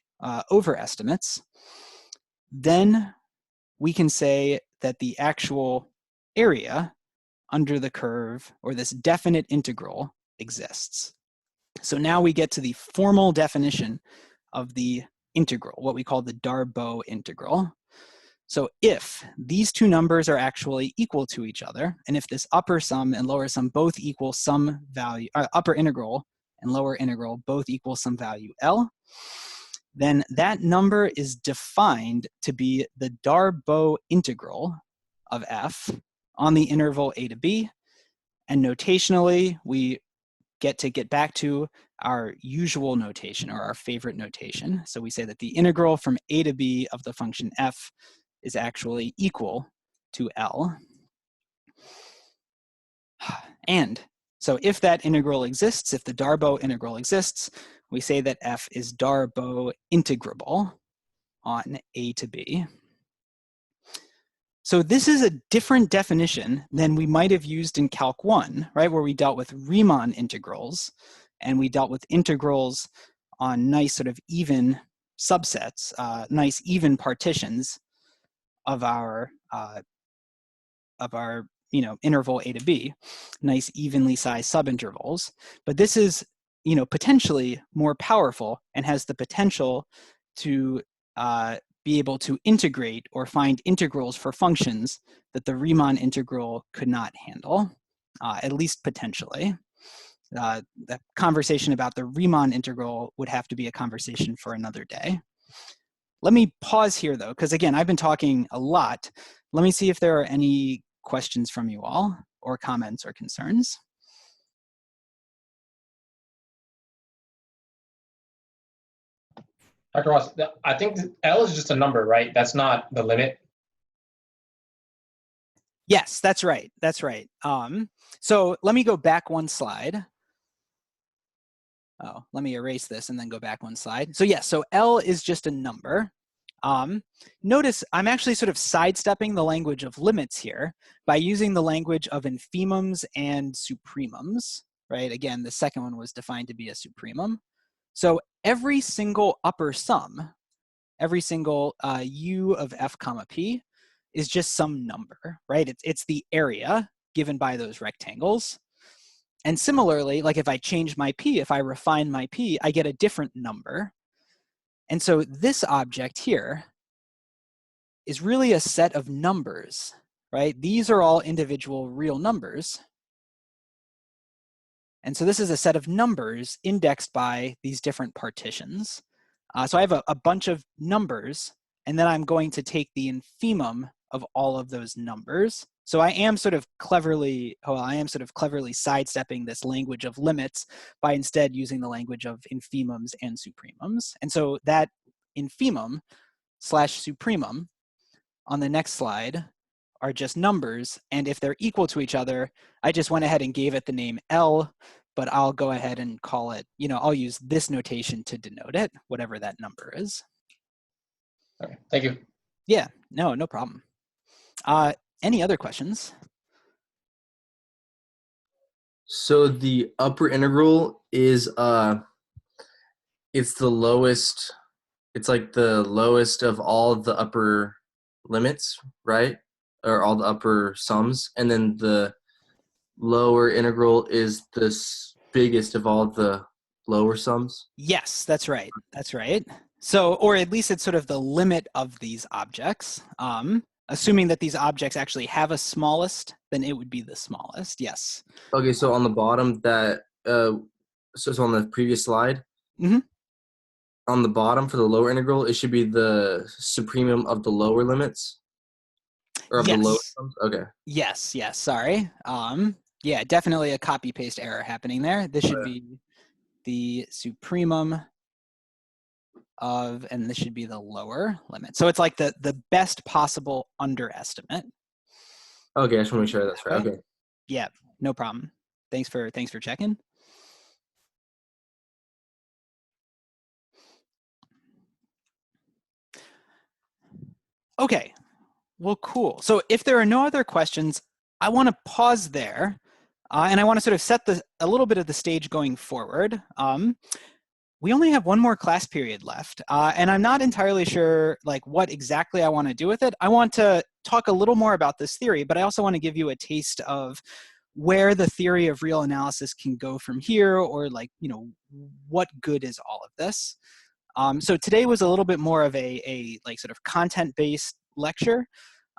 overestimates, then we can say that the actual area under the curve, or this definite integral, exists. So now we get to the formal definition of the integral, what we call the Darboux integral. So if these two numbers are actually equal to each other, and if this upper sum and lower sum both equal some value, upper integral and lower integral both equal some value L, then that number is defined to be the Darboux integral of f on the interval a to b. And notationally, we get back to our usual notation, or our favorite notation. So we say that the integral from a to b of the function f is actually equal to L. And so if that integral exists, if the Darboux integral exists, we say that f is Darboux integrable on a to b. So this is a different definition than we might have used in Calc 1, right, where we dealt with Riemann integrals, and we dealt with integrals on nice sort of even subsets, nice even partitions of our interval a to b, nice evenly sized subintervals. But this is potentially more powerful and has the potential to be able to integrate or find integrals for functions that the Riemann integral could not handle, at least potentially. The conversation about the Riemann integral would have to be a conversation for another day. Let me pause here though, because again, I've been talking a lot. Let me see if there are any questions from you all, or comments or concerns. Dr. Ross, I think L is just a number, right? That's not the limit. Yes, that's right. That's right. So let me go back one slide. Oh, let me erase this and then go back one slide. So yes, so L is just a number. Notice I'm actually sort of sidestepping the language of limits here by using the language of infimums and supremums, right? Again, the second one was defined to be a supremum. So every single upper sum, every single u of f comma p is just some number, right? It's the area given by those rectangles. And similarly, like if I change my p, if I refine my p, I get a different number. And so this object here is really a set of numbers, right? These are all individual real numbers. And so this is a set of numbers indexed by these different partitions. So I have a bunch of numbers, and then I'm going to take the infimum of all of those numbers. So I am sort of cleverly sidestepping this language of limits by instead using the language of infimums and supremums. And so that infimum slash supremum on the next slide are just numbers, and if they're equal to each other, I just went ahead and gave it the name L, but I'll go ahead and call it, I'll use this notation to denote it, whatever that number is. Okay, thank you. Yeah, no problem. Any other questions? So the upper integral is it's the lowest, it's like the lowest of all of the upper limits, right? Or all the upper sums, and then the lower integral is the biggest of all the lower sums? Yes, that's right. That's right. So, or at least it's sort of the limit of these objects. Assuming that these objects actually have a smallest, then it would be the smallest, yes. Okay, so on the bottom that, so it's on the previous slide, on the bottom for the lower integral, it should be the supremum of the lower limits? Or of the lower sums? Okay. Yes, sorry. Yeah, definitely a copy paste error happening there. This should be the supremum of, and this should be the lower limit. So it's like the best possible underestimate. Okay, I just want to make sure that's right. Okay. Yeah, no problem. Thanks for checking. Okay, well, cool. So if there are no other questions, I want to pause there, and I want to sort of set a little bit of the stage going forward. We only have one more class period left, and I'm not entirely sure like what exactly I want to do with it. I want to talk a little more about this theory, but I also want to give you a taste of where the theory of real analysis can go from here, or like, what good is all of this? So today was a little bit more of a like sort of content-based lecture.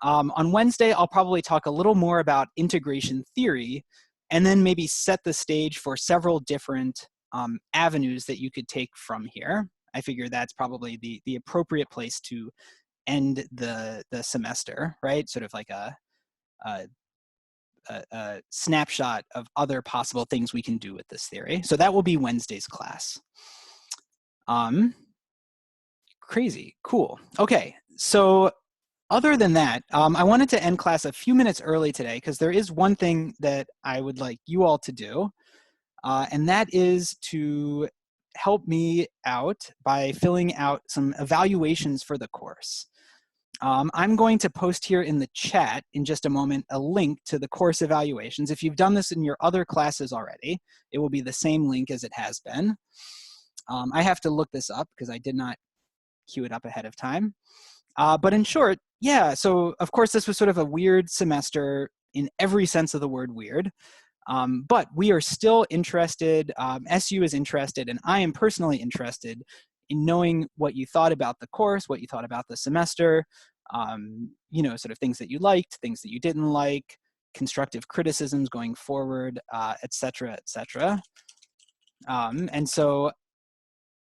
On Wednesday, I'll probably talk a little more about integration theory, and then maybe set the stage for several different avenues that you could take from here. I figure that's probably the appropriate place to end the semester, right? Sort of like a snapshot of other possible things we can do with this theory. So that will be Wednesday's class. Crazy, cool. Okay, so other than that, I wanted to end class a few minutes early today because there is one thing that I would like you all to do, and that is to help me out by filling out some evaluations for the course. I'm going to post here in the chat in just a moment a link to the course evaluations. If you've done this in your other classes already, it will be the same link as it has been. I have to look this up because I did not queue it up ahead of time. But in short, yeah, so of course this was sort of a weird semester in every sense of the word weird. But we are still interested, SU is interested, and I am personally interested in knowing what you thought about the course, what you thought about the semester, sort of things that you liked, things that you didn't like, constructive criticisms going forward, et cetera, et cetera. And so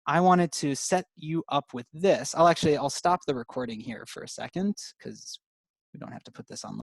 I wanted to set you up with this. I'll stop the recording here for a second because we don't have to put this on.